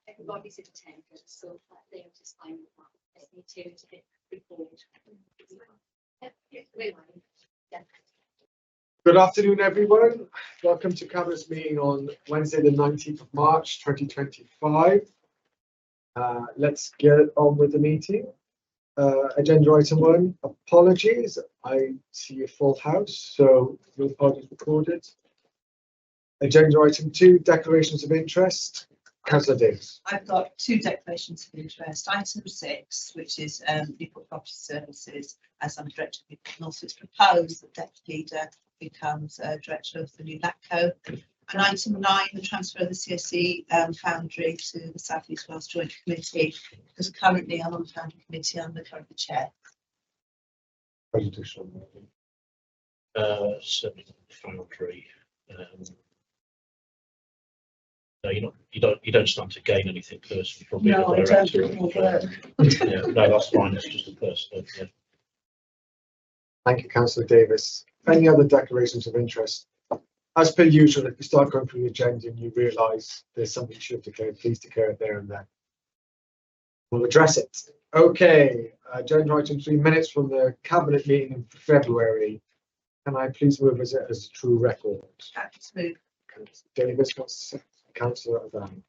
everybody's attended, so they are just fine with that. I just need to report. Good afternoon, everyone. Welcome to Cabinet's meeting on Wednesday, the 19th of March, 2025. Let's get on with the meeting. Agenda item 1, apologies. I see a full house, so no apologies recorded. Agenda item 2, declarations of interest. Councillor Davis. I've got 2 declarations of interest. Item 6, which is Newport Property Services, as I'm director of and also it's proposed that Deputy Leader becomes director of the new LATCO. And item 9, the transfer of the CSE Foundry to the South East Wales Joint Committee, because currently I'm on the Foundry Committee, I'm currently chair. Certainly Foundry. No, you don't stand to gain anything personally from being No, a director. I don't. Yeah, no, that's fine. It's just a personal. Yeah. Thank you, Councillor Davis. Any other declarations of interest? As per usual, if you start going through the agenda and you realise there's something you should declare, please declare it there and then. We'll address it. Okay, agenda item 3, minutes from the Cabinet meeting in February. Can I please move as a true record? Happy to move. Councillor Davis, Councillor Van.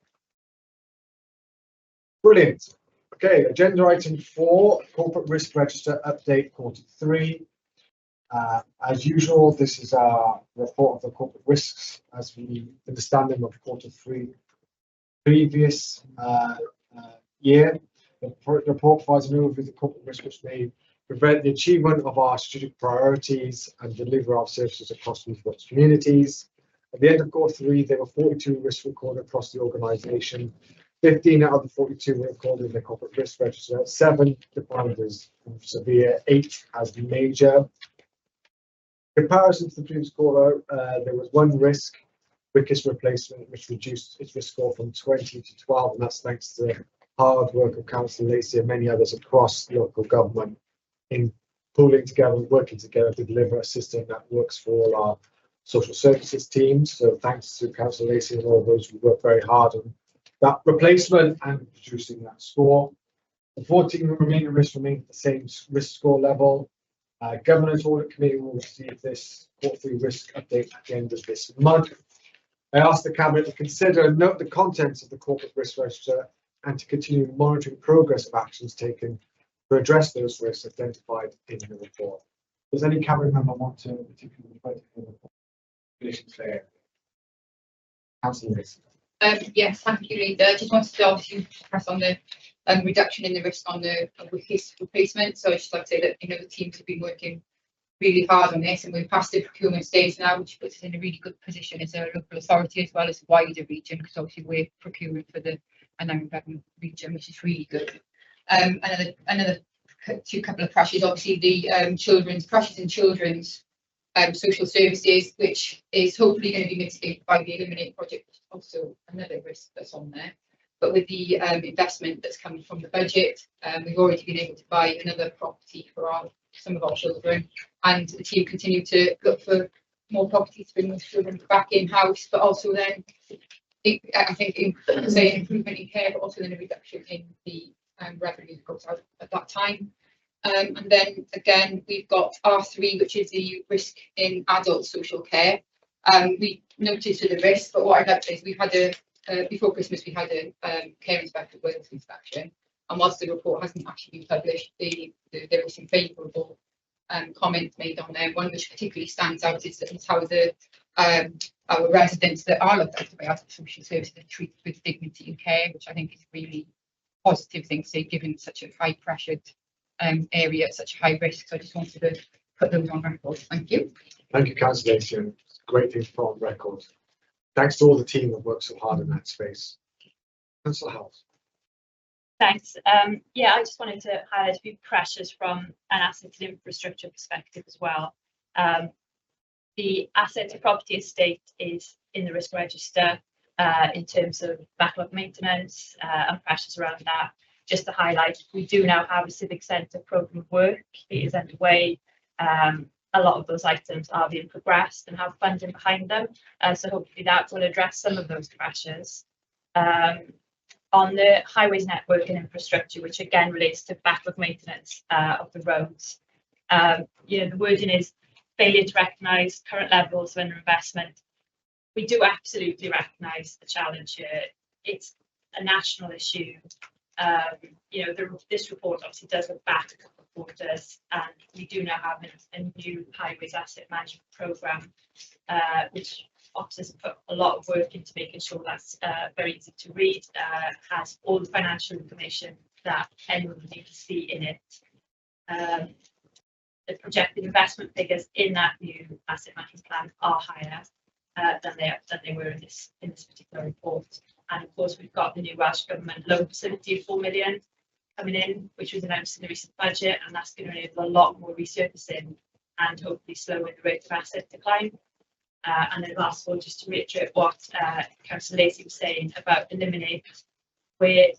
Brilliant. Okay, agenda item 4, corporate risk register update Q3. As usual, this is our report of the corporate risks as we understand them of Q3 previous year. The report provides an overview of the corporate risks which may prevent the achievement of our strategic priorities and deliver our services across Newport's communities. At the end of Q3, there were 42 risks recorded across the organisation. 15 out of the 42 were recorded in the corporate risk register, 7 defined as severe, 8 as major. In comparison to the previous quarter, there was 1 risk, quickest replacement, which reduced its risk score from 20 to 12, and that's thanks to the hard work of Councillor Lacey and many others across local government in pulling together and working together to deliver a system that works for all our social services teams. So thanks to Councillor Lacey and all those who worked very hard on that replacement and producing that score. The 14 remaining risks remain at the same risk score level. Governance Audit Committee will receive this quarterly risk update at the end of this month. I asked the Cabinet to consider and note the contents of the corporate risk register and to continue monitoring progress of actions taken to address those risks identified in the report. Does any Cabinet member want to particularly refer to the report? Councillor Lacey. Yes, thank you, Leader. I just wanted to obviously press on the reduction in the risk on the quickest replacement. So I just like to say that the teams have been working really hard on this, and we've passed the procurement stage now, which puts us in a really good position as a local authority as well as a wider region, because obviously we're procuring for the Annan region, which is really good. Another couple of crashes, obviously the children's crashes in children's social services, which is hopefully going to be mitigated by the Eliminate project, which is also another risk that's on there. But with the investment that's coming from the budget, we've already been able to buy another property for some of our children, and the team continue to look for more properties to bring those children back in-house, but also then I think say an improvement in care, but also then a reduction in the revenue that goes out at that time. And then again, we've got R3, which is the risk in adult social care. We noticed the risk, but what I'd like to say is we've had before Christmas we had a care inspector Wales inspection, and whilst the report hasn't actually been published, there were some favourable comments made on there. One which particularly stands out is how our residents that are looked after by adult social services are treated with dignity and care, which I think is a really positive thing to say, given such a high pressured area, such a high risk. So I just wanted to put those on record. Thank you. Thank you, Councillor Lacey. It's a great thing to put on record. Thanks to all the team that worked so hard in that space. Councillor House. Thanks. Yeah, I just wanted to highlight a few pressures from an asset and infrastructure perspective as well. The asset to property estate is in the risk register in terms of backlog maintenance and pressures around that. Just to highlight, we do now have a civic centre programme of work. It is underway. A lot of those items are being progressed and have funding behind them. So hopefully that will address some of those pressures. On the highways network and infrastructure, which again relates to backlog maintenance of the roads, the wording is failure to recognise current levels of underinvestment. We do absolutely recognise the challenge here. It's a national issue. This report obviously does look back a couple of quarters, and we do now have a new highways asset management programme, which officers put a lot of work into making sure that's very easy to read, has all the financial information that anyone would need to see in it. The projected investment figures in that new asset management plan are higher than they were in this particular report. And of course, we've got the new Welsh Government loan facility of 4 million coming in, which was announced in the recent budget, and that's going to enable a lot more resurfacing and hopefully slowing the rate of asset decline. And then last of all, just to reiterate what Councillor Lacey was saying about eliminate, we're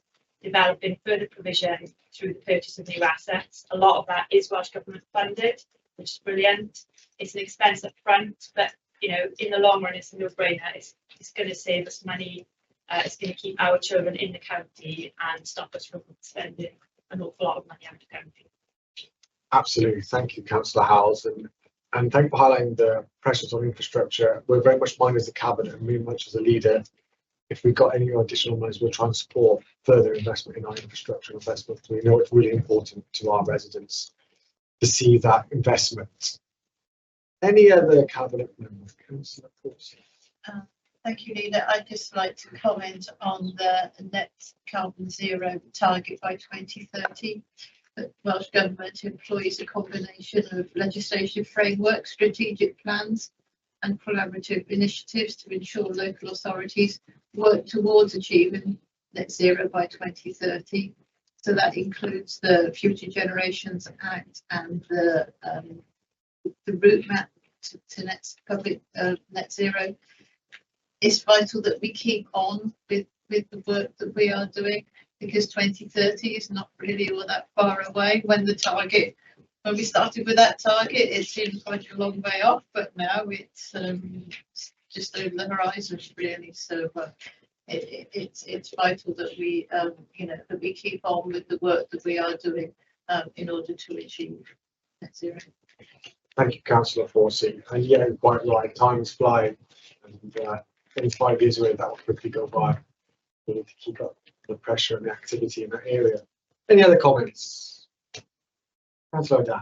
developing further provision through the purchase of new assets. A lot of that is Welsh Government funded, which is brilliant. It's an expense up front, but in the long run, it's a no-brainer. It's going to save us money. It's going to keep our children in the county and stop us from spending an awful lot of money out of the county. Absolutely. Thank you, Councillor Howells. And thank you for highlighting the pressures on infrastructure. We're very much minded as a cabinet and very much as a leader. If we've got any additional monies, we'll try and support further investment in our infrastructure investment. We know it's really important to our residents to see that investment. Any other cabinet members? Councillor Force. Thank you, Nina. I'd just like to comment on the net carbon zero target by 2030. The Welsh Government employs a combination of legislative framework, strategic plans and collaborative initiatives to ensure local authorities work towards achieving net zero by 2030. So that includes the Future Generations Act and the route map to net zero. It's vital that we keep on with the work that we are doing, because 2030 is not really all that far away. When we started with that target, it seemed quite a long way off, but now it's just over the horizon, really. So it's vital that we that we keep on with the work that we are doing in order to achieve net zero. Thank you, Councillor Forsey. And yeah, quite right. Time's flying, and in 5 years away, that will quickly go by. We need to keep up the pressure and the activity in that area. Any other comments? Councillor Dan.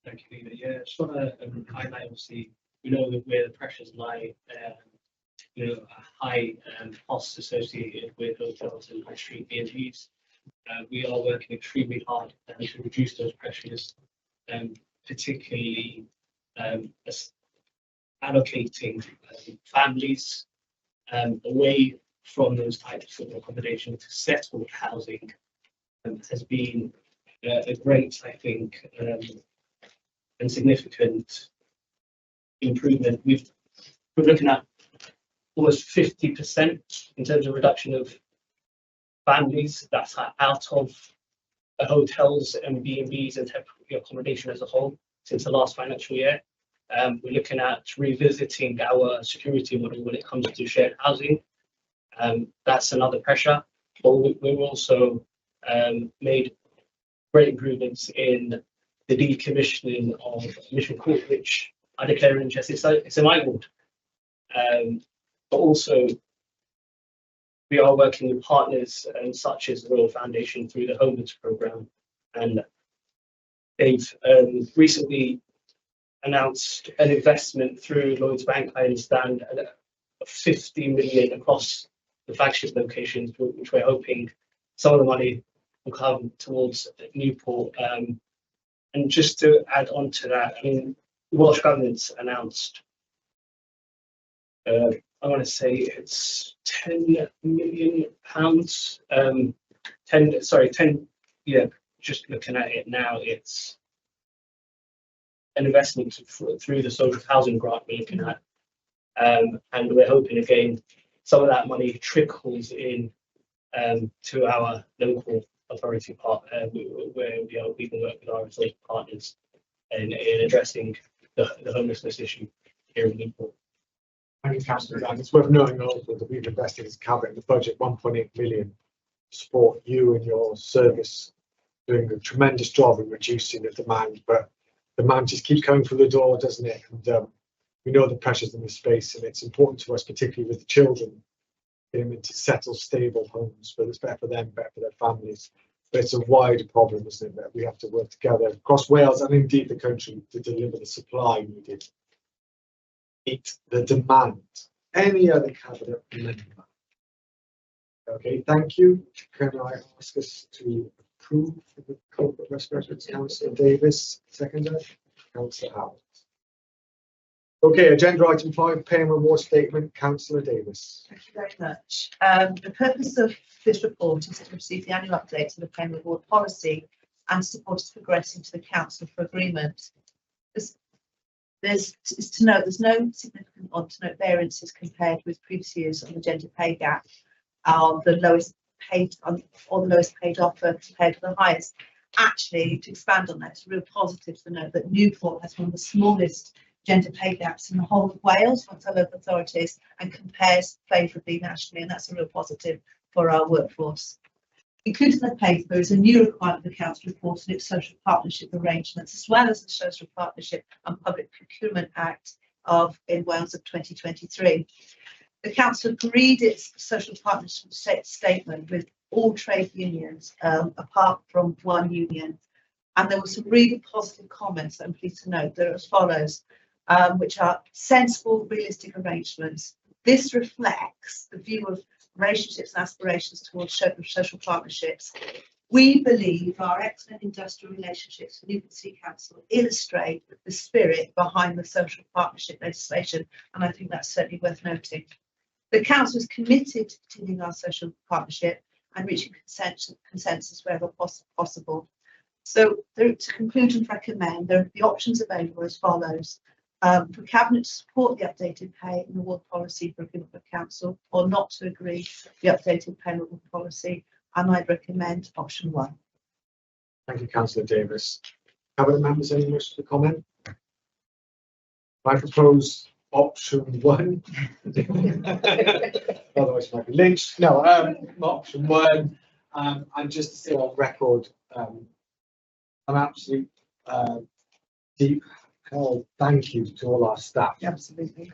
Thank you, Nina. Yeah, just want to highlight, obviously, we know that where the pressures lie, high costs associated with hotels and high street B&Bs. We are working extremely hard to reduce those pressures, particularly allocating families away from those types of accommodation to settled housing has been a great, I think, and significant improvement. We're looking at almost 50% in terms of reduction of families that's out of hotels and B&Bs and temporary accommodation as a whole since the last financial year. We're looking at revisiting our security model when it comes to shared housing. That's another pressure. But we've also made great improvements in the decommissioning of Mission Court, which I declare interest. It's in my ward. But also, we are working with partners such as the Royal Foundation through the Homeless Programme, and they've recently announced an investment through Lloyds Bank, I understand, of 50 million across the flagship locations, which we're hoping some of the money will come towards Newport. And just to add on to that, I mean, the Welsh Government's announced, I want to say it's £10 million. 10, yeah, just looking at it now, it's an investment through the social housing grant we're looking at. And we're hoping, again, some of that money trickles in to our local authority part, where we can work with our social partners in addressing the homelessness issue here in Newport. Thank you, Councillor. And it's worth noting also that we've invested as cabinet in the budget 1.8 million to support you and your service, doing a tremendous job in reducing the demand, but demand just keeps coming through the door, doesn't it? And we know the pressures in this space, and it's important to us, particularly with the children, getting them into settled, stable homes, but it's better for them, better for their families. But it's a wider problem, isn't it, that we have to work together across Wales and indeed the country to deliver the supply needed. Meet the demand. Any other cabinet member? Okay, thank you. Can I ask us to approve the corporate respiratory? Councillor Davis, seconder. Councillor Howard. Okay, agenda item 5, pay and reward statement. Councillor Davis. Thank you very much. The purpose of this report is to receive the annual update of the pay and reward policy and support its progressing to the council for agreement. There's to note there's no significant or to note variances compared with previous years on the gender pay gap. The lowest paid or the lowest paid offer compared to the highest. Actually, to expand on that, it's a real positive to note that Newport has one of the smallest gender pay gaps in the whole of Wales amongst our local authorities and compares favourably nationally, and that's a real positive for our workforce. Included in the paper is a new requirement for the council to report on its social partnership arrangements, as well as the Social Partnership and Public Procurement Act in Wales of 2023. The council agreed its social partnership statement with all trade unions, apart from one union, and there were some really positive comments that I'm pleased to note. They're as follows, which are sensible, realistic arrangements. This reflects the view of relationships and aspirations towards social partnerships. We believe our excellent industrial relationships with Newport City Council illustrate the spirit behind the social partnership legislation, and I think that's certainly worth noting. The council is committed to continuing our social partnership and reaching consensus wherever possible. So to conclude and recommend, there are the options available as follows. For Cabinet to support the updated pay and reward policy for agreement with Council, or not to agree the updated pay and reward policy, and I'd recommend option 1. Thank you, Councillor Davis. Cabinet members, any wish to comment? I propose option 1. Otherwise, I might be lynched. No, option 1. And just to say on record, I'm absolutely deep. Thank you to all our staff. Absolutely.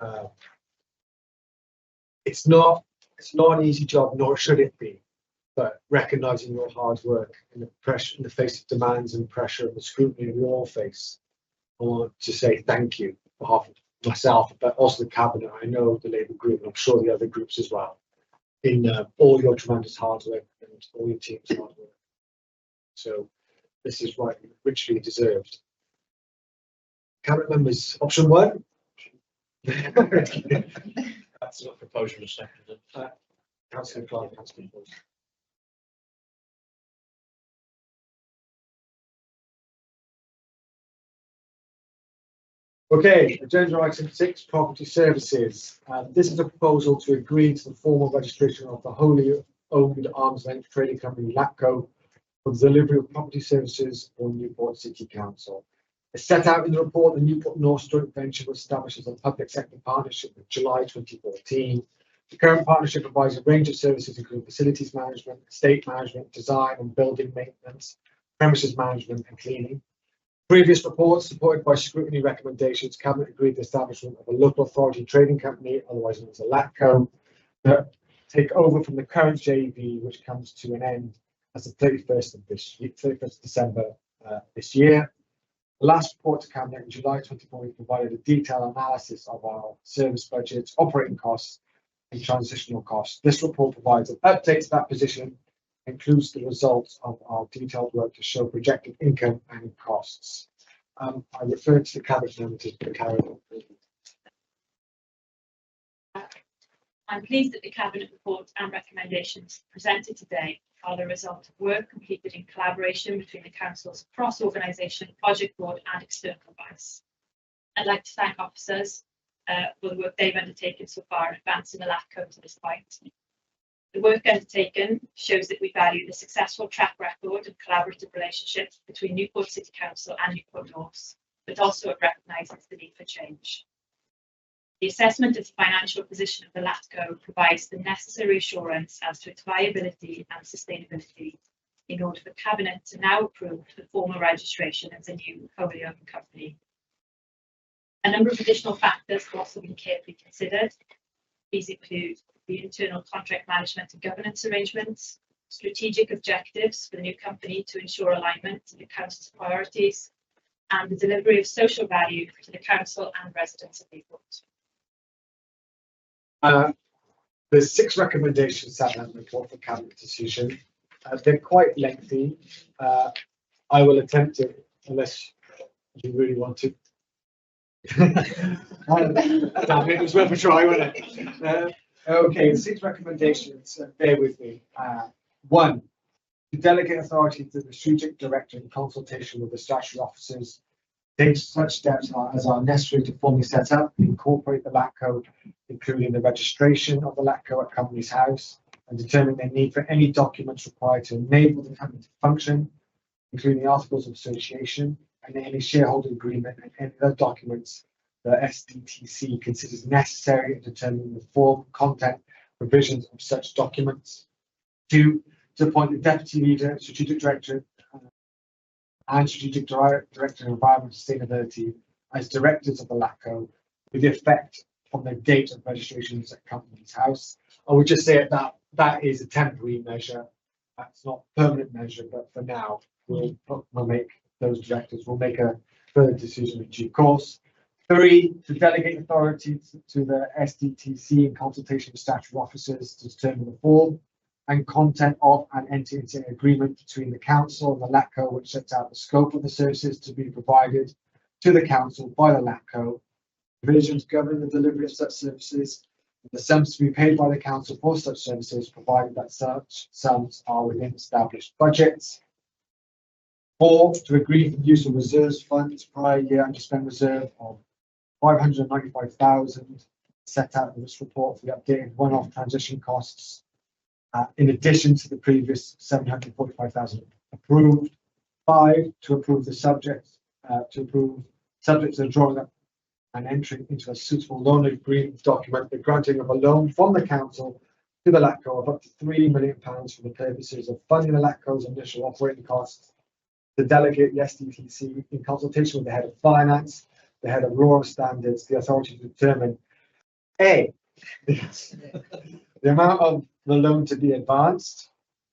It's not an easy job, nor should it be. But recognising your hard work in the pressure, in the face of demands and pressure and the scrutiny we all face, I want to say thank you on behalf of myself, but also the cabinet. I know the Labour group, and I'm sure the other groups as well, in all your tremendous hard work and all your team's hard work. So this is richly deserved. Cabinet members, option 1. That's not proposal a second. Councillor Clark, Councillor Boyd. Okay, agenda item 6, property services. This is a proposal to agree to the formal registration of the wholly owned arm's length trading company LATCO for the delivery of property services for Newport City Council. As set out in the report, the Newport North joint venture was established as a public sector partnership in July 2014. The current partnership provides a range of services including facilities management, estate management, design and building maintenance, premises management and cleaning. Previous reports, supported by scrutiny recommendations, Cabinet agreed the establishment of a local authority trading company, otherwise known as a LATCO, that take over from the current JV, which comes to an end as the 31st of December this year. The last report to Cabinet in July 2024 provided a detailed analysis of our service budgets, operating costs and transitional costs. This report provides an update to that position, includes the results of our detailed work to show projected income and costs. I refer to the Cabinet member to carry on. I'm pleased that the Cabinet report and recommendations presented today are the result of work completed in collaboration between the Council's cross-organisation, project board and external advice. I'd like to thank officers for the work they've undertaken so far in advancing the LATCO to this point. The work undertaken shows that we value the successful track record and collaborative relationships between Newport City Council and Newport North, but also it recognises the need for change. The assessment of the financial position of the LATCO provides the necessary assurance as to its viability and sustainability in order for Cabinet to now approve the formal registration as a new wholly owned company. A number of additional factors have also been carefully considered. These include the internal contract management and governance arrangements, strategic objectives for the new company to ensure alignment to the Council's priorities, and the delivery of social value to the Council and residents of Newport. There's 6 recommendations set out in the report for Cabinet decision. They're quite lengthy. I will attempt it unless you really want to. It was worth a try, wasn't it? Okay, 6 recommendations. Bear with me. 1, to delegate authority to the strategic director in consultation with the statutory officers. Take such steps as are necessary to formally set up and incorporate the LATCO, including the registration of the LATCO at Company's House, and determine their need for any documents required to enable the company to function, including the Articles of Association and any shareholder agreement and any other documents the SDTC considers necessary in determining the form, content, provisions of such documents. 2, to appoint the Deputy Leader, Strategic Director and Strategic Director of Environment and Sustainability as directors of the LATCO with effect from the date of registrations at Company's House. I would just say that is a temporary measure. That's not a permanent measure, but for now, we'll make those directors. We'll make a further decision in due course. 3, to delegate authority to the SDTC in consultation with statutory officers to determine the form and content of and enter into an agreement between the Council and the LATCO, which sets out the scope of the services to be provided to the Council by the LATCO, provisions governing the delivery of such services, and the sums to be paid by the Council for such services, provided that such sums are within established budgets. 4, to agree for the use of reserves funds prior year underspend reserve of 595,000 set out in this report for the updated one-off transition costs, in addition to the previous 745,000 approved. 5, to approve the subject to the drawing up and entering into a suitable loan agreement document, the granting of a loan from the Council to the LATCO of up to £3 million for the purposes of funding the LATCO's initial operating costs. To delegate the SDTC in consultation with the head of finance, the head of rural standards, the authority to determine A, the amount of the loan to be advanced,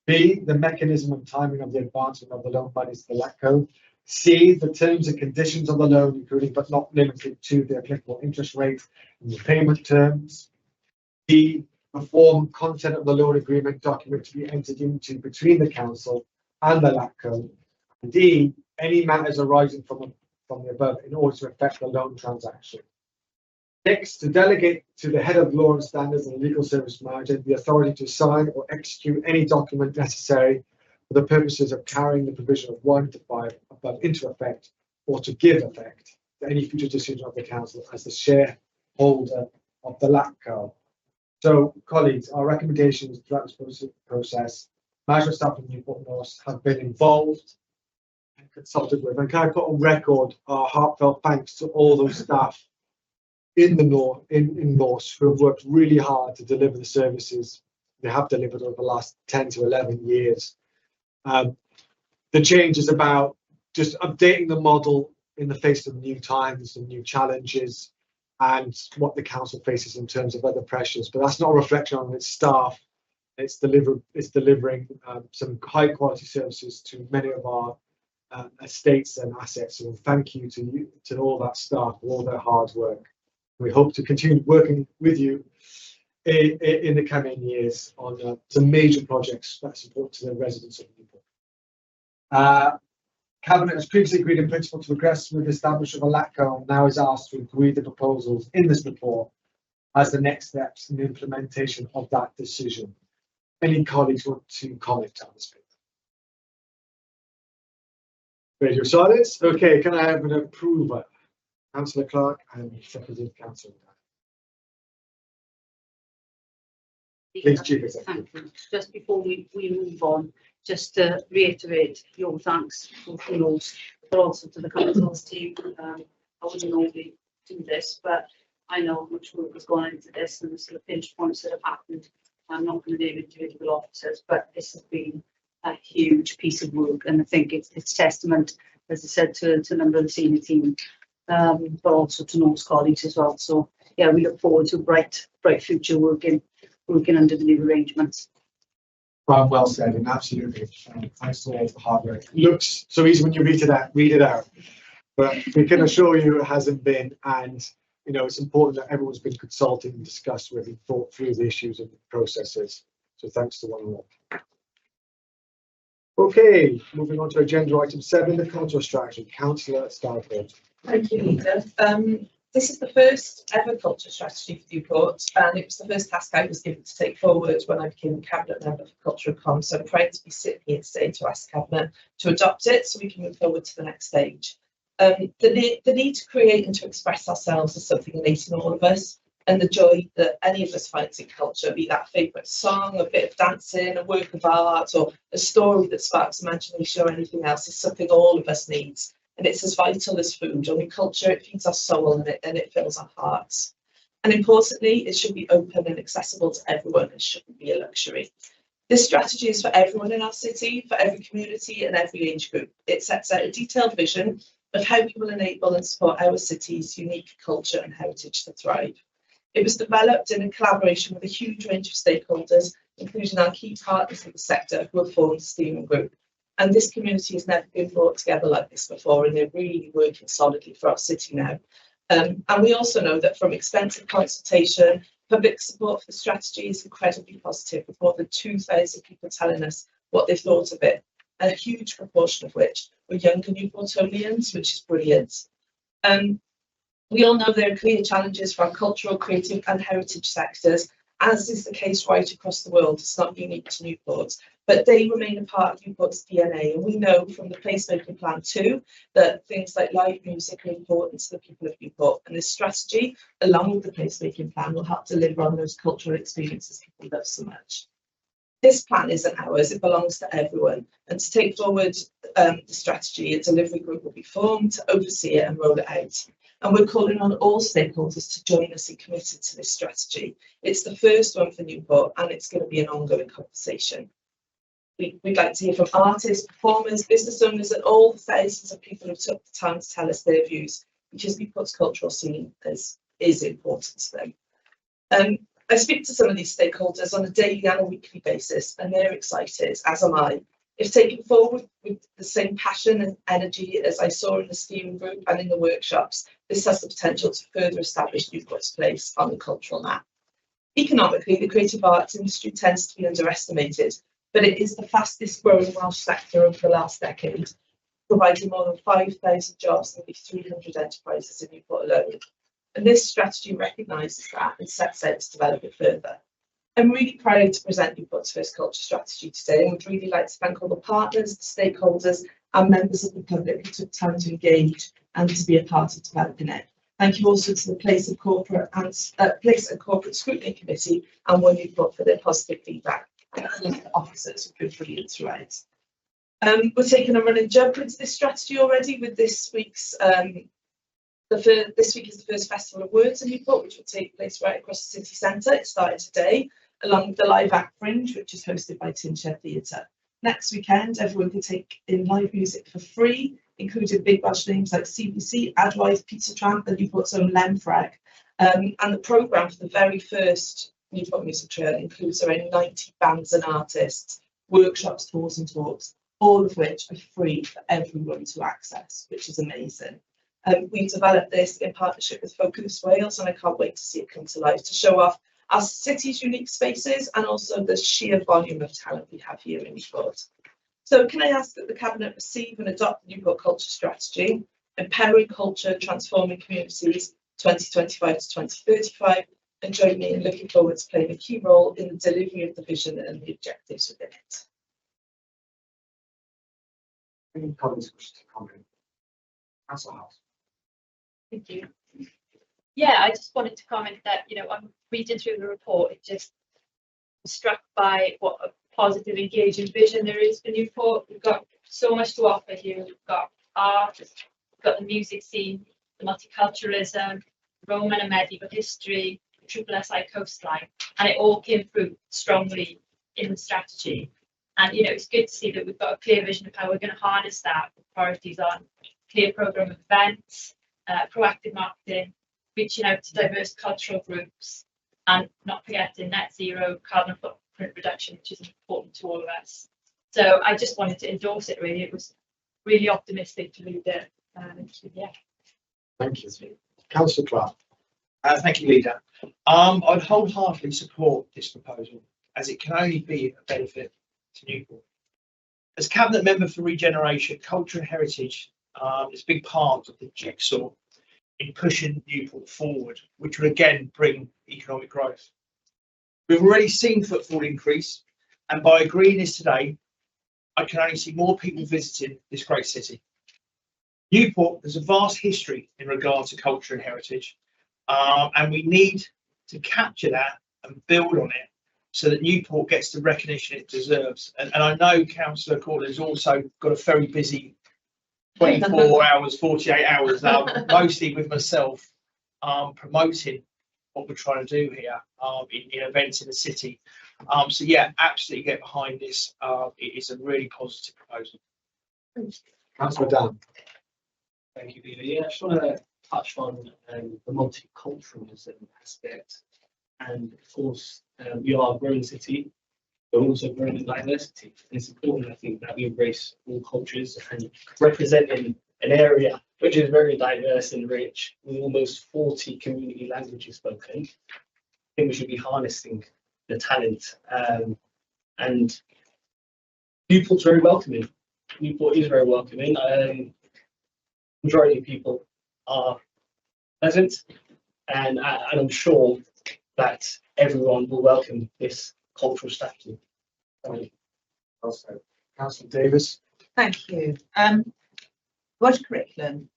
B, the mechanism and timing of the advancement of the loan monies to the LATCO, C, the terms and conditions of the loan, including but not limited to the applicable interest rate and repayment terms, D, the form, content of the loan agreement document to be entered into between the Council and the LATCO, and D, any matters arising from the above in order to effect the loan transaction. 6, to delegate to the head of law and standards and legal service manager the authority to sign or execute any document necessary for the purposes of carrying the provision of 1 to 5 above into effect, or to give effect to any future decision of the Council as the shareholder of the LATCO. So, colleagues, our recommendations throughout this process, management staff in Newport North have been involved and consulted with. And can I put on record our heartfelt thanks to all those staff in the North, in North, who have worked really hard to deliver the services they have delivered over the last 10 to 11 years. The change is about just updating the model in the face of new times and new challenges and what the Council faces in terms of other pressures. But that's not a reflection on its staff. It's delivering some high quality services to many of our estates and assets. So thank you to all that staff for all their hard work. We hope to continue working with you in the coming years on some major projects that support to the residents of Newport. Cabinet has previously agreed in principle to progress with the establishment of a LATCO and now is asked to agree the proposals in this report as the next steps in the implementation of that decision. Any colleagues want to comment on this? Radio silence. Okay, can I have an approver? Councillor Clark and Secretary of Council. Please, Chief Executive. Thank you. Just before we move on, just to reiterate your thanks for yours, but also to the Council's team. I wouldn't normally do this, but I know how much work has gone into this and the sort of pinch points that have happened. I'm not going to name individual officers, but this has been a huge piece of work, and I think it's testament, as I said, to a number of the senior team, but also to North's colleagues as well. So yeah, we look forward to a bright future working under the new arrangements. Well said, and absolutely. Thanks to all the hard work. Looks so easy when you read it out, but we can assure you it hasn't been. And you know, it's important that everyone's been consulted and discussed with and thought through the issues and the processes. So thanks to one and all. Okay, moving on to agenda item 7, the cultural strategy. Councillor Starford. Thank you, Leader. This is the first ever culture strategy for Newport, and it was the first task I was given to take forward when I became Cabinet Member for Culture and Comms. So I'm proud to be sitting here today to ask Cabinet to adopt it so we can move forward to the next stage. The need to create and to express ourselves is something innate in all of us, and the joy that any of us finds in culture, be that a favourite song, a bit of dancing, a work of art, or a story that sparks imagination or anything else, is something all of us needs. And it's as vital as food. Only culture, it feeds our soul and it fills our hearts. And importantly, it should be open and accessible to everyone. It shouldn't be a luxury. This strategy is for everyone in our city, for every community and every age group. It sets out a detailed vision of how we will enable and support our city's unique culture and heritage to thrive. It was developed in collaboration with a huge range of stakeholders, including our key partners in the sector who have formed the steering group. And this community has never been brought together like this before, and they're really working solidly for our city now. And we also know that from extensive consultation, public support for the strategy is incredibly positive, with more than 2,000 people telling us what they thought of it, a huge proportion of which were younger Newportonians, which is brilliant. We all know there are clear challenges for our cultural, creative and heritage sectors, as is the case right across the world. It's not unique to Newport, but they remain a part of Newport's DNA. And we know from the placemaking plan too, that things like live music are important to the people of Newport. And this strategy, along with the placemaking plan, will help deliver on those cultural experiences people love so much. This plan isn't ours, it belongs to everyone. And to take forward the strategy, a delivery group will be formed to oversee it and roll it out. And we're calling on all stakeholders to join us in committing to this strategy. It's the first one for Newport, and it's going to be an ongoing conversation. We'd like to hear from artists, performers, business owners, and all the thousands of people who took the time to tell us their views, because Newport's cultural scene is important to them. I speak to some of these stakeholders on a daily and a weekly basis, and they're excited, as am I. If taken forward with the same passion and energy as I saw in the steering group and in the workshops, this has the potential to further establish Newport's place on the cultural map. Economically, the creative arts industry tends to be underestimated, but it is the fastest growing Welsh sector over the last decade, providing more than 5,000 jobs and nearly 300 enterprises in Newport alone. And this strategy recognises that and sets out to develop it further. I'm really proud to present Newport's first culture strategy today, and would really like to thank all the partners, the stakeholders and members of the public who took time to engage and to be a part of developing it. Thank you also to the Place and Corporate Scrutiny Committee and One Newport for their positive feedback, and the officers who've been brilliant throughout. We're taking a running jump into this strategy already with this week's this week is the first Festival of Words in Newport, which will take place right across the city centre. It started today, along with the Live Act Fringe, which is hosted by Tin Shed Theatre. Next weekend, everyone can take in live music for free, including big Welsh names like CBC, Adwaith, Pizza Tramp, and Newport's own Lemfreg. And the programme for the very first Newport Music Trail includes around 90 bands and artists, workshops, tours and talks, all of which are free for everyone to access, which is amazing. We've developed this in partnership with Focus Wales, and I can't wait to see it come to life to show off our city's unique spaces and also the sheer volume of talent we have here in Newport. So can I ask that the Cabinet receive and adopt the Newport Culture Strategy, Empowering Culture, Transforming Communities 2025 to 2035, and join me in looking forward to playing a key role in the delivery of the vision and the objectives within it. Any colleagues wish to comment? Councillor House. Thank you. Yeah, I just wanted to comment that, you know, I'm reading through the report, it just was struck by what a positive, engaging vision there is for Newport. We've got so much to offer here. We've got art, we've got the music scene, the multiculturalism, Roman and medieval history, the Triple SI coastline, and it all came through strongly in the strategy. And you know, it's good to see that we've got a clear vision of how we're going to harness that. With priorities on clear program of events, proactive marketing, reaching out to diverse cultural groups, and not forgetting net zero carbon footprint reduction, which is important to all of us. So I just wanted to endorse it. Really, it was really optimistic to read it. Yeah. Thank you. Councillor Clark. Thank you, Leader. I'd wholeheartedly support this proposal, as it can only be a benefit to Newport. As Cabinet Member for Regeneration, Culture and Heritage is a big part of the jigsaw in pushing Newport forward, which will again bring economic growth. We've already seen footfall increase, and by agreeing this today, I can only see more people visiting this great city. Newport has a vast history in regard to culture and heritage, and we need to capture that and build on it so that Newport gets the recognition it deserves. And I know Councillor Corder has also got a very busy 24 hours, 48 hours now, mostly with myself, promoting what we're trying to do here in events in the city. So yeah, absolutely get behind this. It is a really positive proposal. Councillor Dunn. Thank you, Leader. Yeah, I just want to touch on the multiculturalism aspect. And of course, we are a growing city, but also growing in diversity. And it's important, I think, that we embrace all cultures and representing an area which is very diverse and rich, with almost 40 community languages spoken. I think we should be harnessing the talent. And Newport's very welcoming. Newport is very welcoming. Majority of people are pleasant, and I'm sure that everyone will welcome this cultural strategy. Also, Councillor Davis. Thank you. What curriculum,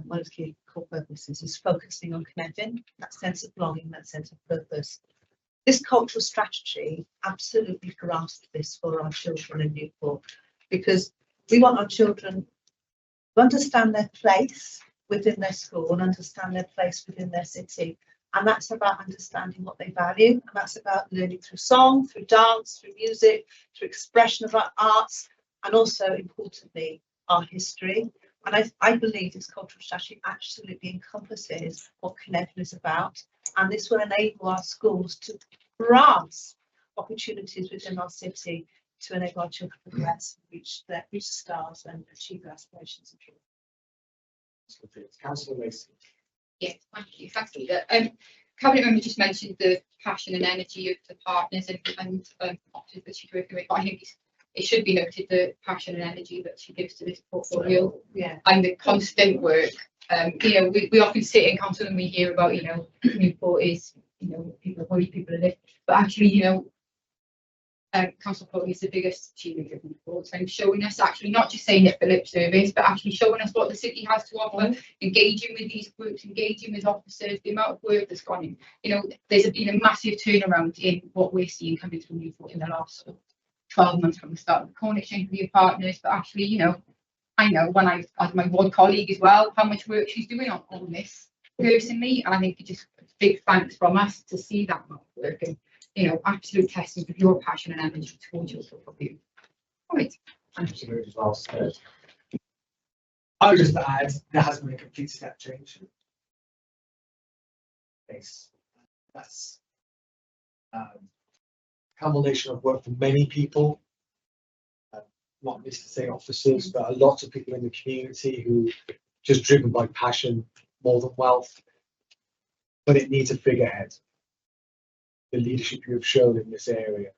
one of the key core purposes is focusing on connecting, that sense of belonging, that sense of purpose. This cultural strategy absolutely grasps this for our children in Newport, because we want our children to understand their place within their school and understand their place within their city. And that's about understanding what they value. And that's about learning through song, through dance, through music, through expression of our arts, and also, importantly, our history. And I believe this cultural strategy absolutely encompasses what Cynllun is about. And this will enable our schools to grasp opportunities within our city to enable our children to progress, reach the stars and achieve their aspirations and dreams. Councillor Mason. Yeah, thank you. Thanks, Leader. Cabinet Member just mentioned the passion and energy of the partners and officers that she's working with, but I think it should be noted the passion and energy that she gives to this portfolio, Yeah. and the constant work. You know, we often sit in council and we hear about, you know, Newport is, you know, people worry, people are this, but actually, you know, council probably is the biggest achievement of Newport, and showing us, actually not just saying it for lip service, but actually showing us what the city has to offer, engaging with these groups, engaging with officers, the amount of work that's gone in. You know, there's been a massive turnaround in what we're seeing coming through Newport in the last 12 months from the start of the corn exchange with your partners, but actually, you know, I know when I had my ward colleague as well, how much work she's doing on this personally, and I think it just big thanks from us to see that amount of work, and you know, absolute testament of your passion and energy towards your portfolio. All right. Absolutely well said. I would just add, there has been a complete step change. Yes. That's culmination of work for many people, not least to say officers, but a lot of people in the community who just driven by passion more than wealth. But it needs a figurehead. The leadership you have shown in this area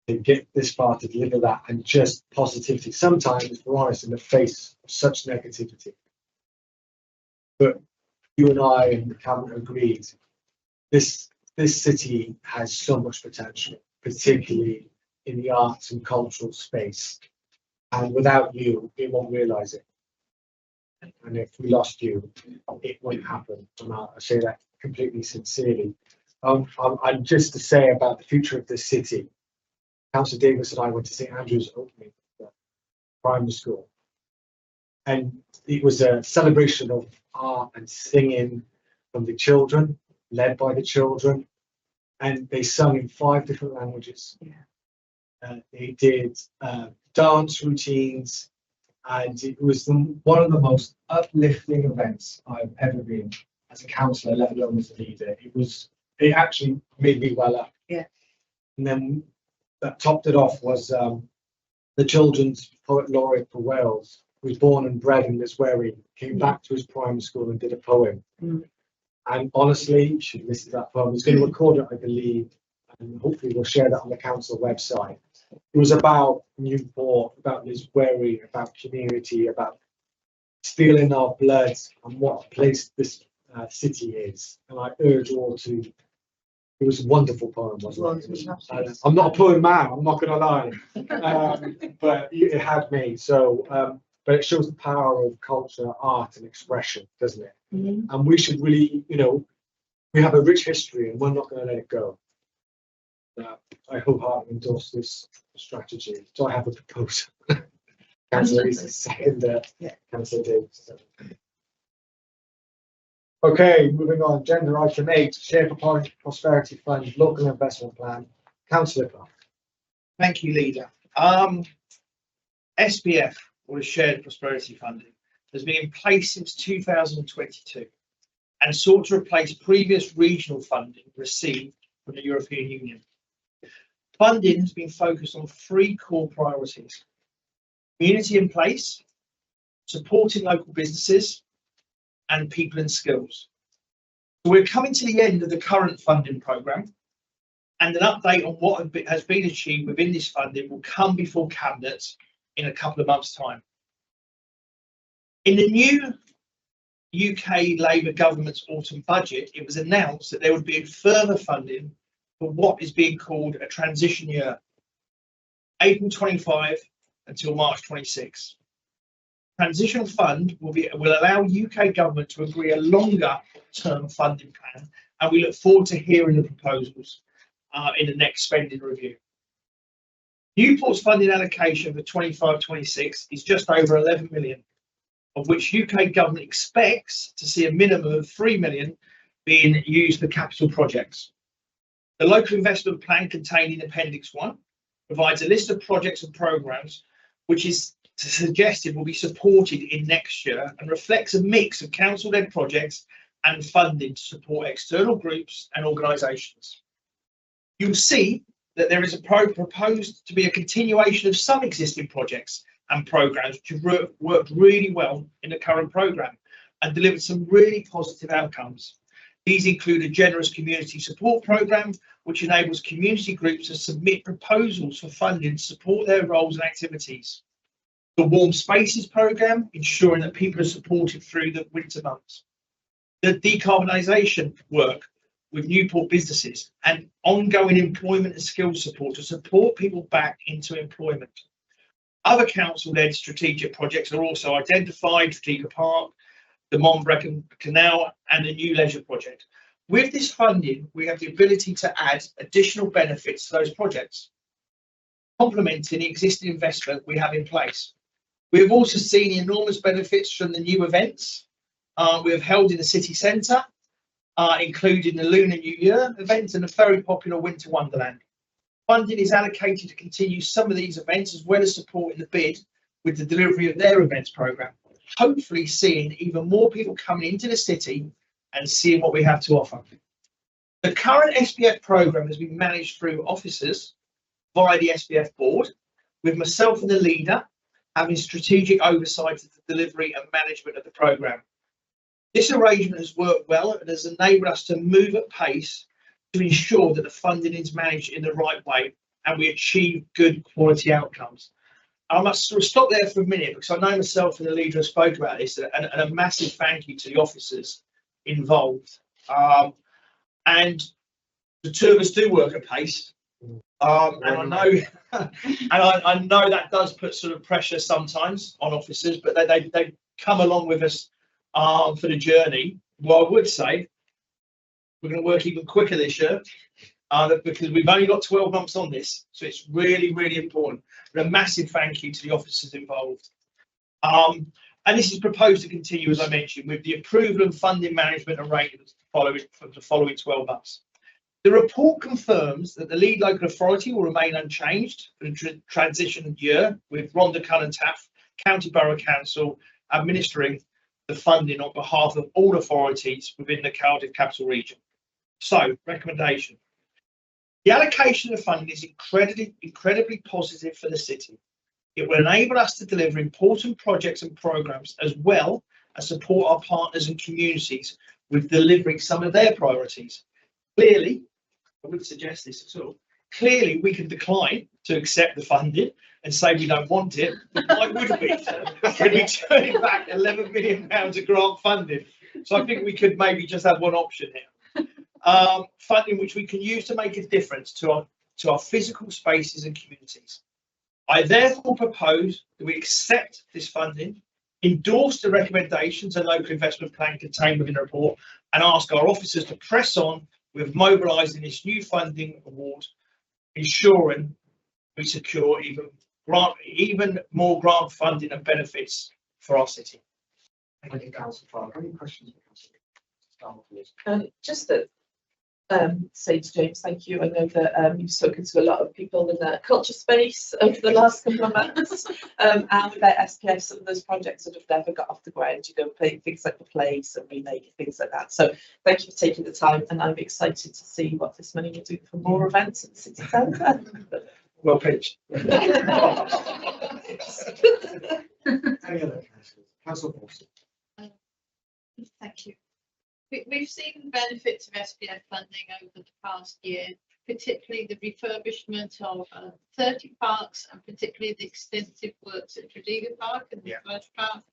to get this far, to deliver that, and just positivity. Sometimes, if we're honest, in the face of such negativity. But you and I and the cabinet agreed, this city has so much potential, particularly in the arts and cultural space. And without you, it won't realise it. And if we lost you, it wouldn't happen. And I say that completely sincerely. And just to say about the future of this city, Councillor Davis and I went to St Andrew's opening primary school, and it was a celebration of art and singing from the children, led by the children, and they sung in 5 different languages. They did dance routines, and it was one of the most uplifting events I've ever been as a councillor, let alone as a leader. It actually made me well up. Yeah. And then that topped it off was the children's poet laureate for Wales, who was born and bred in Ddwyrain, came back to his primary school and did a poem. And honestly, you should listen to that poem. He's going to record it, I believe, and hopefully we'll share that on the council website. It was about Newport, about Ddwyrain, about community, about stealing our blood and what a place this city is. And I urge all to. It was a wonderful poem, wasn't it? I'm not a poem man, I'm not going to lie, but it had me. So, but it shows the power of culture, art, and expression, doesn't it? And we should really, we have a rich history, and we're not going to let it go. I wholeheartedly endorse this strategy. So I have a proposal. Councillor Rees, second. Councillor Davis. Okay, moving on. Agenda item 8, Share for Prosperity Fund Local Investment Plan. Councillor Clark. Thank you, Leader. SPF, or the Shared Prosperity Funding, has been in place since 2022 and sought to replace previous regional funding received from the European Union. Funding has been focused on 3 core priorities: community in place, supporting local businesses, and people and skills. So we're coming to the end of the current funding programme, and an update on what has been achieved within this funding will come before Cabinet in a couple of months' time. In the new UK Labour government's autumn budget, it was announced that there would be further funding for what is being called a transition year, April 25 until March 26. Transitional fund will allow UK government to agree a longer term funding plan, and we look forward to hearing the proposals in the next spending review. Newport's funding allocation for 25-26 is just over 11 million, of which UK government expects to see a minimum of 3 million being used for capital projects. The local investment plan contained in Appendix 1 provides a list of projects and programmes which is suggested will be supported in next year and reflects a mix of council-led projects and funding to support external groups and organisations. You'll see that there is proposed to be a continuation of some existing projects and programmes which have worked really well in the current programme and delivered some really positive outcomes. These include a generous community support programme which enables community groups to submit proposals for funding to support their roles and activities. The Warm Spaces programme, ensuring that people are supported through the winter months. The decarbonisation work with Newport businesses and ongoing employment and skills support to support people back into employment. Other council-led strategic projects are also identified: Strategic Park, the Monbrecken Canal, and the New Leisure Project. With this funding, we have the ability to add additional benefits to those projects, complementing the existing investment we have in place. We have also seen enormous benefits from the new events we have held in the city centre, including the Lunar New Year event and a very popular Winter Wonderland. Funding is allocated to continue some of these events as well as supporting the bid with the delivery of their events programme, hopefully seeing even more people coming into the city and seeing what we have to offer. The current SPF programme has been managed through officers via the SPF board, with myself and the leader having strategic oversight of the delivery and management of the programme. This arrangement has worked well and has enabled us to move at pace to ensure that the funding is managed in the right way and we achieve good quality outcomes. I must sort of stop there for a minute because I know myself and the leader have spoke about this, and a massive thank you to the officers involved. And the two of us do work at pace, and I know, I know that does put sort of pressure sometimes on officers, but they come along with us for the journey. Well, I would say we're going to work even quicker this year because we've only got 12 months on this, so it's really, really important. But a massive thank you to the officers involved. And this is proposed to continue, as I mentioned, with the approval and funding management arrangements for the following 12 months. The report confirms that the lead local authority will remain unchanged for the transition year, with Rhondda Cynon Taf County Borough Council administering the funding on behalf of all authorities within the Cardiff Capital Region. So, recommendation. The allocation of funding is incredibly positive for the city. It will enable us to deliver important projects and programmes, as well as support our partners and communities with delivering some of their priorities. Clearly, I wouldn't suggest this at all. Clearly, we can decline to accept the funding and say we don't want it. Why would we? We'd be turning back £11 million of grant funding. So I think we could maybe just have one option here. Funding which we can use to make a difference to our physical spaces and communities. I therefore propose that we accept this funding, endorse the recommendations and local investment plan contained within the report, and ask our officers to press on with mobilising this new funding award, ensuring we secure even more grant funding and benefits for our city. Thank you, Councillor Clark. Any questions? Just that, say to James, thank you. I know that you've spoken to a lot of people in the culture space over the last couple of months, and without SPF, some of those projects that have never got off the ground, you know, things like the plays and remake, things like that. So thank you for taking the time, and I'm excited to see what this money will do for more events at the city centre. Well pitched. Any other councillors? Councillor Paulson. Thank you. We've seen the benefits of SPF funding over the past year, particularly the refurbishment of 30 parks, and particularly the extensive works at Tredegar Park and the Flash Park,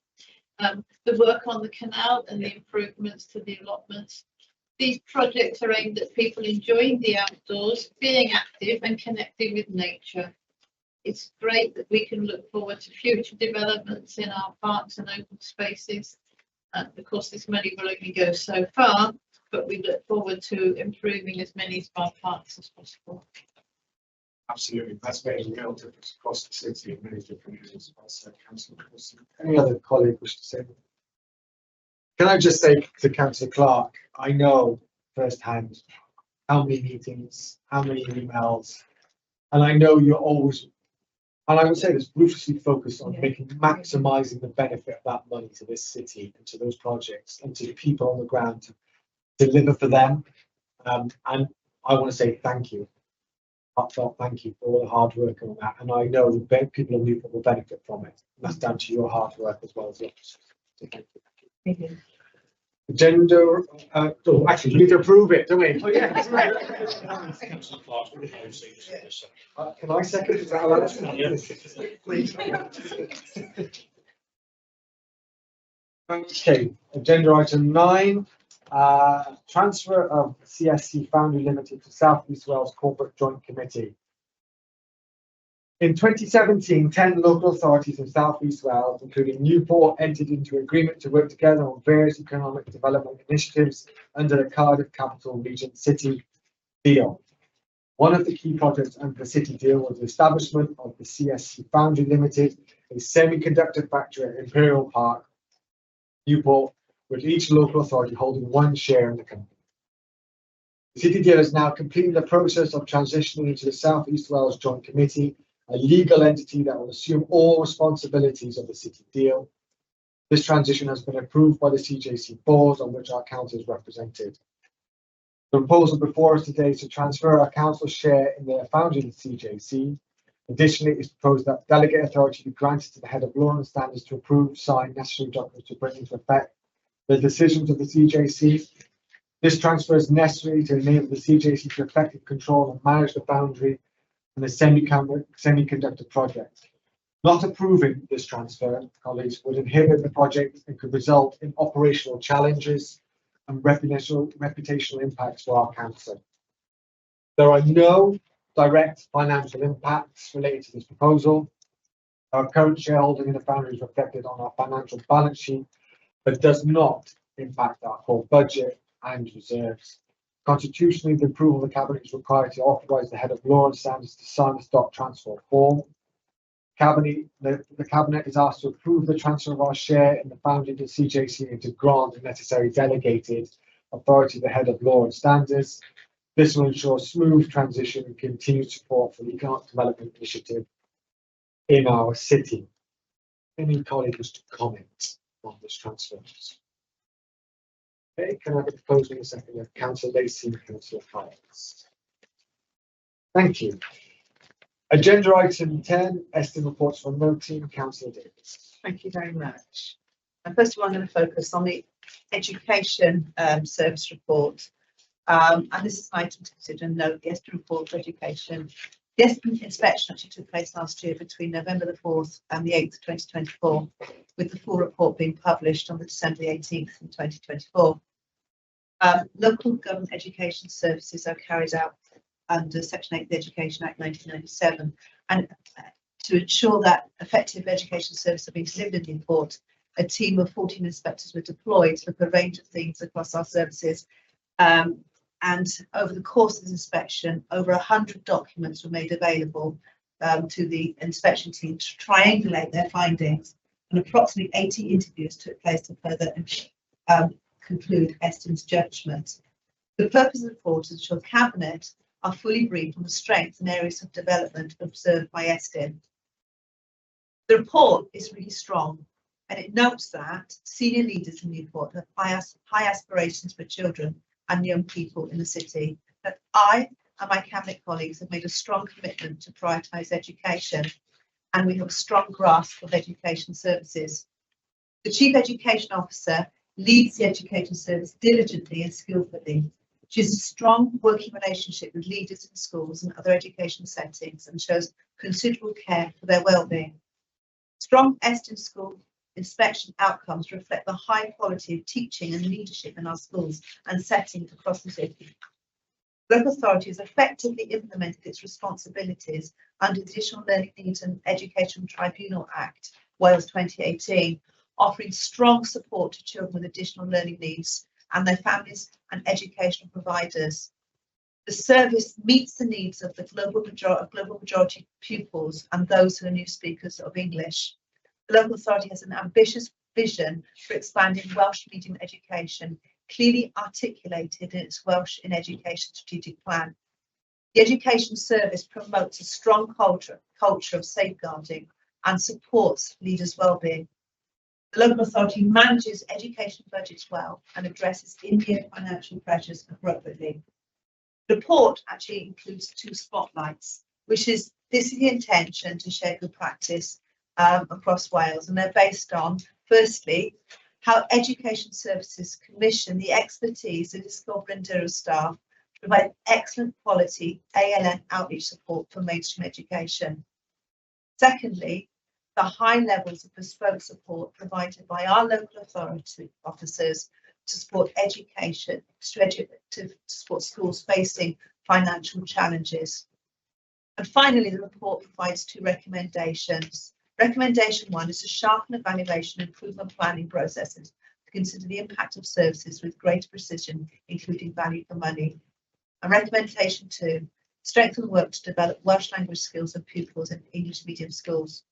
the work on the canal and the improvements to the allotments. These projects are aimed at people enjoying the outdoors, being active and connecting with nature. It's great that we can look forward to future developments in our parks and open spaces. Of course, this money will only go so far, but we look forward to improving as many of our parks as possible. Absolutely, that's made a real difference across the city in many different areas. Councillor Paulson. Any other colleague wish to say? Can I just say to Councillor Clark, I know firsthand how many meetings, how many emails, and I know you're always, and I would say this, ruthlessly focused on maximising the benefit of that money to this city and to those projects and to the people on the ground to deliver for them. And I want to say thank you. Heartfelt thank you for all the hard work on that. And I know the people of Newport will benefit from it. And that's down to your hard work as well as the officers. So thank you. Thank you. Agenda, actually, we need to approve it, don't we? Oh, yeah. Councillor Clark's proposing. Can I second? Is that allowed? Please. Okay, agenda item 9, transfer of CSC Foundry Limited to South East Wales Corporate Joint Committee. In 2017, 10 local authorities in South East Wales, including Newport, entered into an agreement to work together on various economic development initiatives under the Cardiff Capital Region City Deal. One of the key projects under the City Deal was the establishment of the CSC Foundry Limited, a semiconductor factory at Imperial Park, Newport, with each local authority holding one share in the company. The City Deal is now completing the process of transitioning into the South East Wales Joint Committee, a legal entity that will assume all responsibilities of the City Deal. This transition has been approved by the CJC board, on which our council is represented. The proposal before us today is to transfer our council's share in the Foundry to CJC. Additionally, it is proposed that delegate authority be granted to the head of law and standards to approve, sign necessary documents to bring into effect the decisions of the CJC. This transfer is necessary to enable the CJC to effectively control and manage the Foundry and the semiconductor project. Not approving this transfer, colleagues, would inhibit the project and could result in operational challenges and reputational impacts for our council. There are no direct financial impacts related to this proposal. Our current shareholding in the Foundry is reflected on our financial balance sheet, but does not impact our core budget and reserves. Constitutionally, the approval of the Cabinet is required to authorise the head of law and standards to sign the stock transfer form. The Cabinet is asked to approve the transfer of our share in the Foundry to CJC and to grant the necessary delegated authority at the head of law and standards. This will ensure smooth transition and continued support for the economic development initiative in our city. Any colleagues to comment on this transfer? Okay, can I have a proposal in a second of Councillor Lacey and Councillor Hines? Thank you. Agenda item 10, Estyn reports from no team, Councillor Davis. Thank you very much. And first of all, I'm going to focus on the education service report. And this is an item to consider and note the Estyn report for education. The Estyn inspection actually took place last year between November the 4th and the 8th, 2024, with the full report being published on the December the 18th in 2024. Local government education services are carried out under Section 8 of the Education Act 1997, and to ensure that effective education services are being delivered in the report, a team of 14 inspectors were deployed to look at a range of things across our services. And over the course of this inspection, over 100 documents were made available to the inspection team to triangulate their findings, and approximately 80 interviews took place to further conclude Estyn's judgment. The purpose of the report is to ensure the Cabinet are fully briefed on the strengths and areas of development observed by Estyn. The report is really strong, and it notes that senior leaders in the report have high aspirations for children and young people in the city, that I and my Cabinet colleagues have made a strong commitment to prioritise education, and we have a strong grasp of education services. The Chief Education Officer leads the education service diligently and skillfully. She has a strong working relationship with leaders in schools and other education settings and shows considerable care for their well-being. Strong Estyn school inspection outcomes reflect the high quality of teaching and leadership in our schools and settings across the city. Local authority has effectively implemented its responsibilities under the Additional Learning Needs and Education Tribunal Act, Wales 2018, offering strong support to children with additional learning needs and their families and educational providers. The service meets the needs of the global majority of pupils and those who are new speakers of English. The local authority has an ambitious vision for expanding Welsh medium education, clearly articulated in its Welsh in Education strategic plan. The education service promotes a strong culture of safeguarding and supports leaders' well-being. The local authority manages education budgets well and addresses in-year financial pressures appropriately. The report actually includes 2 spotlights, this is the intention to share good practice across Wales, and they're based on, firstly, how education services commission the expertise of its Gofrestr staff to provide excellent quality ALN outreach support for mainstream education. Secondly, the high levels of bespoke support provided by our local authority officers to support education, to support schools facing financial challenges. And finally, the report provides 2 recommendations. Recommendation 1 is to sharpen evaluation and improvement planning processes to consider the impact of services with greater precision, including value for money. And recommendation 2, strengthen work to develop Welsh language skills of pupils in English medium schools.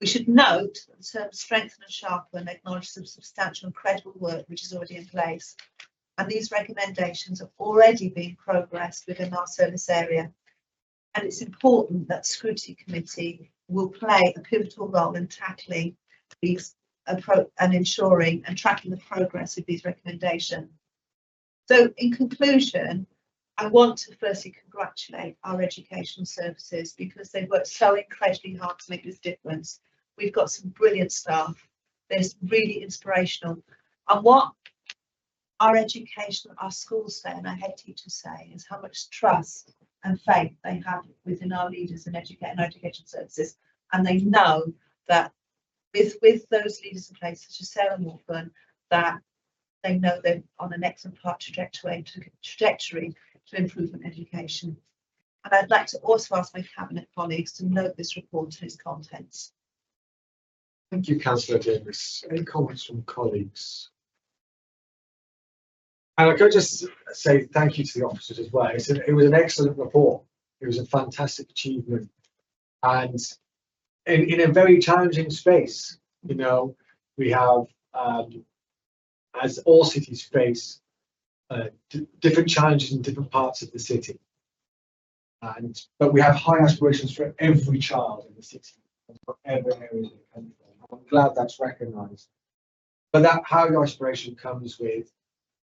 We should note that the term strengthen and sharpen acknowledge some substantial and credible work which is already in place, and these recommendations are already being progressed within our service area. And it's important that the Scrutiny Committee will play a pivotal role in tackling these and ensuring and tracking the progress of these recommendations. So in conclusion, I want to firstly congratulate our education services because they've worked so incredibly hard to make this difference. We've got some brilliant staff. They're really inspirational. And what our education, our schools say and our head teachers say is how much trust and faith they have within our leaders in education services. And they know that with those leaders in place, such as Sarah Morgan, that they know they're on an excellent trajectory to improvement education. And I'd like to also ask my Cabinet colleagues to note this report and its contents. Thank you, Councillor Davis. Any comments from colleagues? And I could just say thank you to the officers as well. It was an excellent report. It was a fantastic achievement. And in a very challenging space, you know, we have, as all cities face, different challenges in different parts of the city. But we have high aspirations for every child in the city, whatever area they come from. I'm glad that's recognised. But that high aspiration comes with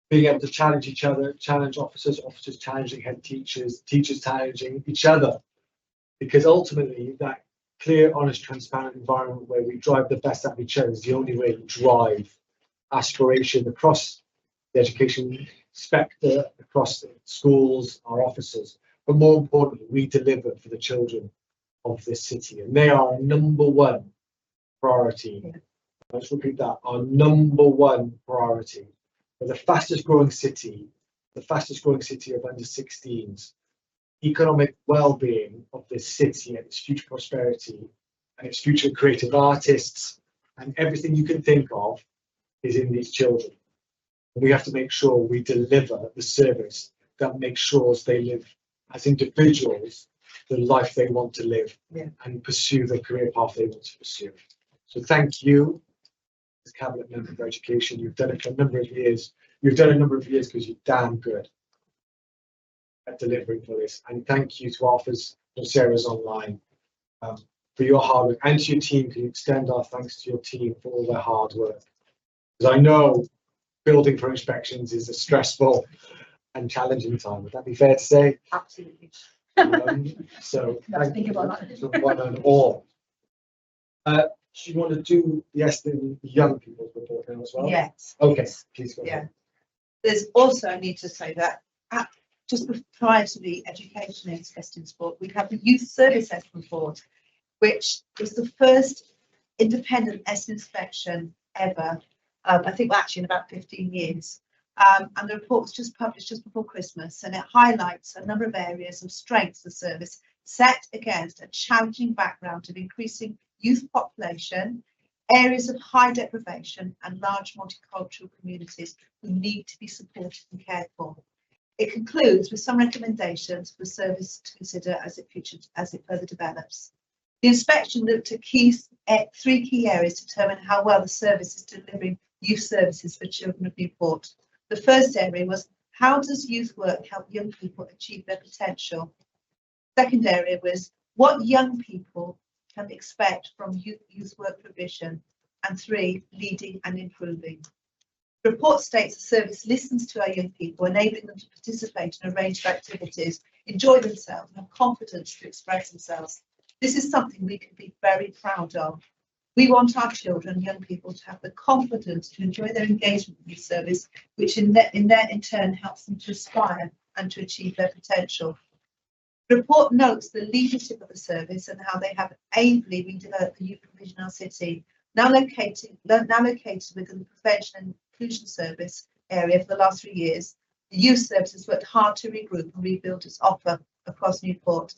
being able to challenge each other, challenge officers, officers challenging head teachers, teachers challenging each other. Because ultimately, that clear, honest, transparent environment where we drive the best out of each other is the only way to drive aspiration across the education spectre, across the schools, our officers. But more importantly, we deliver for the children of this city, and they are our #1 priority. Yeah. Let's repeat that, our #1 priority. We're the fastest growing city of under 16s. Economic well-being of this city and its future prosperity and its future creative artists and everything you can think of is in these children. And we have to make sure we deliver the service that makes sure they live as individuals the life they want to live, yeah, and pursue the career path they want to pursue. So thank you, as Cabinet Member for Education. You've done it for a number of years. You've done a number of years because you're damn good at delivering for this. And thank you to Arthur's and Sarah's online for your hard work, and to your team. Can you extend our thanks to your team for all their hard work? Because I know building for inspections is a stressful and challenging time. Would that be fair to say? Absolutely. So thank you to one and all. Do you want to do the Estyn young people's report now as well? Yes. Okay, please go Yeah. ahead. There's also, I need to say that just prior to the education in Estyn sport, we have the Youth Service Estyn report, which was the first independent Estyn inspection ever. I think actually in about 15 years. And the report was just published just before Christmas, and it highlights a number of areas of strengths of the service set against a challenging background of increasing youth population, areas of high deprivation, and large multicultural communities who need to be supported and cared for. It concludes with some recommendations for the service to consider as it further develops. The inspection looked at three key areas to determine how well the service is delivering youth services for children of Newport. The first area was, how does youth work help young people achieve their potential? Second area was, what young people can expect from youth work provision? And 3, leading and improving. The report states the service listens to our young people, enabling them to participate in a range of activities, enjoy themselves, and have confidence to express themselves. This is something we can be very proud of. We want our children and young people to have the confidence to enjoy their engagement with this service, which in turn helps them to aspire and to achieve their potential. The report notes the leadership of the service and how they have ably redeveloped the youth provision in our city, now located within the Prevention and Inclusion Service area for the last 3 years. The youth service has worked hard to regroup and rebuild its offer across Newport.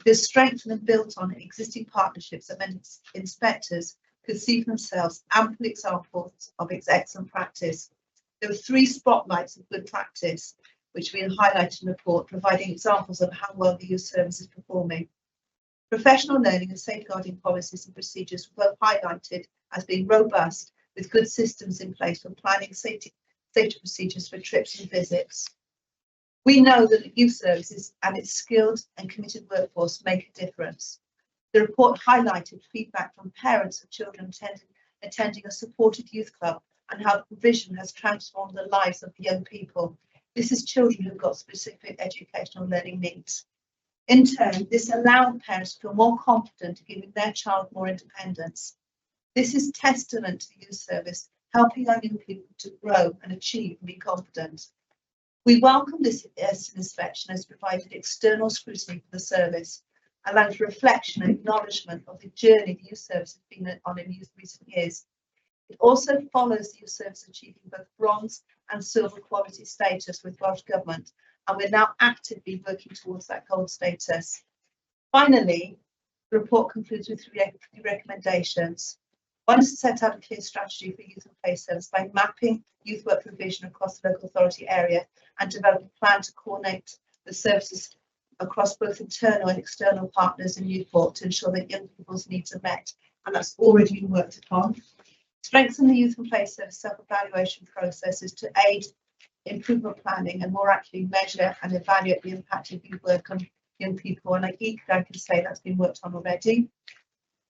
It has strengthened and built on existing partnerships that meant inspectors could see for themselves ample examples of its excellent practice. There were 3 spotlights of good practice, which we highlighted in the report, providing examples of how well the youth service is performing. Professional learning and safeguarding policies and procedures were both highlighted as being robust, with good systems in place for planning safety procedures for trips and visits. We know that the youth services and its skilled and committed workforce make a difference. The report highlighted feedback from parents of children attending a supported youth club and how the provision has transformed the lives of young people. This is children who've got specific educational learning needs. In turn, this allowed parents to feel more confident in giving their child more independence. This is testament to the youth service, helping our young people to grow and achieve and be confident. We welcome this inspection as provided external scrutiny for the service, allowing for reflection and acknowledgement of the journey the youth service has been on in recent years. It also follows the youth service achieving both bronze and silver quality status with Welsh Government, and we're now actively working towards that gold status. Finally, the report concludes with 3 recommendations. One is to set out a clear strategy for youth and play service by mapping youth work provision across the local authority area and develop a plan to coordinate the services across both internal and external partners in Newport to ensure that young people's needs are met, and that's already been worked upon. Strengthen the youth and play service self-evaluation processes to aid improvement planning and more accurately measure and evaluate the impact of youth work on young people. And I can say that's been worked on already.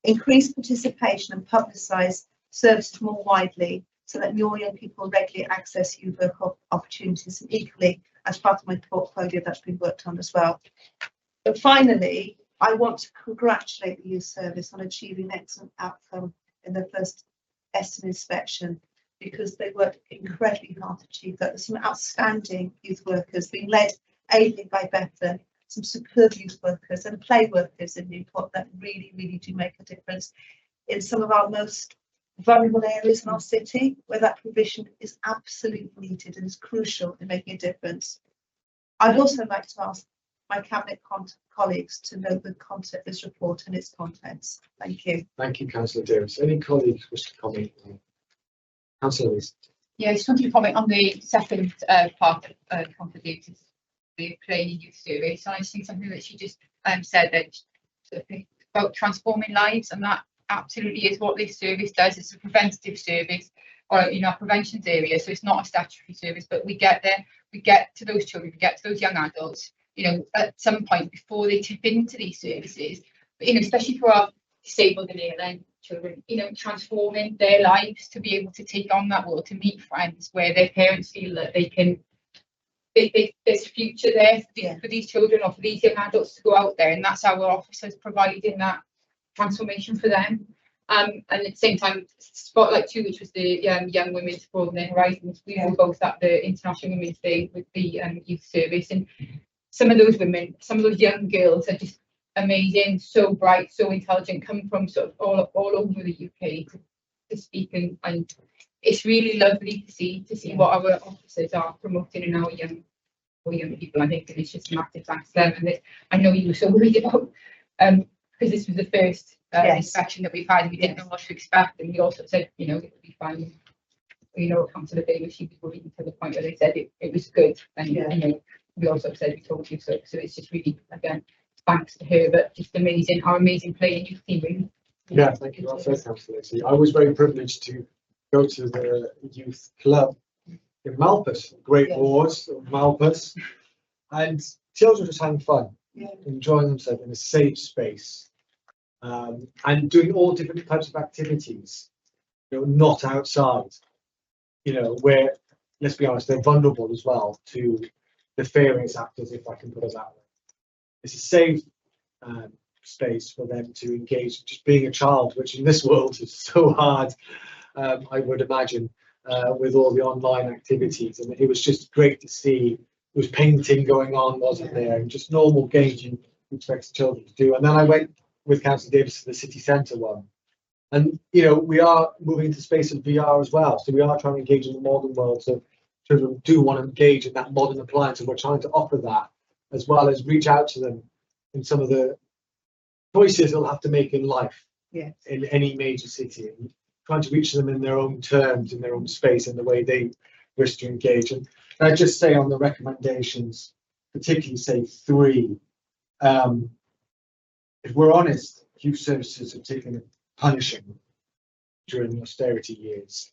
Increase participation and publicise services more widely so that more young people regularly access youth work opportunities, and equally as part of my portfolio that's been worked on as well. But finally, I want to congratulate the youth service on achieving an excellent outcome in their first Estyn inspection, because they worked incredibly hard to achieve that. There's some outstanding youth workers being led ably by Bethan, some superb youth workers and play workers in Newport that really, really do make a difference in some of our most vulnerable areas in our city, where that provision is absolutely needed and is crucial in making a difference. I'd also like to ask my Cabinet colleagues to note the content of this report and its contents. Thank you. Thank you, Councillor Davis. Any colleagues wish to comment? Councillor Rees. Yeah, I just wanted to comment on the second part of Confidential's the playing youth survey. So I just think something that she just said, that about transforming lives, and that absolutely is what this service does. It's a preventative service, or a preventions area. So it's not a statutory service, but we get there, we get to those children, we get to those young adults, at some point before they tip into these services. But, especially for our disabled and alien children, transforming their lives to be able to take on that world, to meet friends where their parents feel that they can. There's a future there for these children or for these young adults to go out there, and that's our officers providing that transformation for them. And at the same time, Spotlight 2, which was the young women to broaden their horizons, we were both at the International Women's Day with the youth service, and some of those women, some of those young girls are just amazing, so bright, so intelligent, come from sort of all over the UK to speak, and it's really lovely to see what our officers are promoting in our young people. I think, and it's just a massive thanks to them. And I know you were so worried about because this was the first inspection that we've had. We didn't know what to expect, and we also said, it would be fine. Councillor Davis, she was worried to the point where they said it was good, and we also said we told you so. So it's just really, again, thanks to her, but just amazing, our amazing playing youth team. Really. Yeah, thank you. Well said, Councillor Lacey. I was very privileged to go to the youth club in Malpas, Great Wars of Malpas, and children just having fun, enjoying themselves in a safe space, and doing all different types of activities, not outside, where, let's be honest, they're vulnerable as well to nefarious actors, if I can put it that way. It's a safe space for them to engage, just being a child, which in this world is so hard, I would imagine, with all the online activities. And it was just great to see. There was painting going on, wasn't there, and just normal games you expect children to do. And then I went with Councillor Davis to the city centre one, and we are moving into space of VR as well, so we are trying to engage in the modern world. So children do want to engage in that modern appliance, and we're trying to offer that, as well as reach out to them in some of the choices they'll have to make in life, in any major city, and trying to reach them in their own terms, in their own space, in the way they wish to engage. And I just say on the recommendations, particularly say 3, if we're honest, youth services have taken a punishing during the austerity years.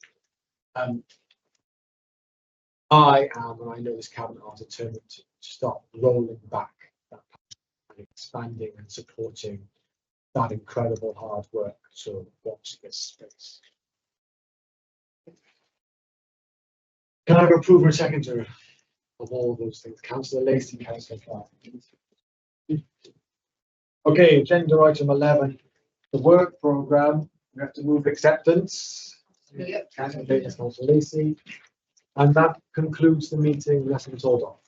I am, and I know this cabinet are determined to stop rolling back that and expanding and supporting that incredible hard work to watch this space. Can I have approval and seconder of all those things? Councillor Lacey, Councillor Clark. Okay, agenda item 11, the work programme. We have to move acceptance. Councillor Davis, Councillor Lacey. And that concludes the meeting. Nothing at all.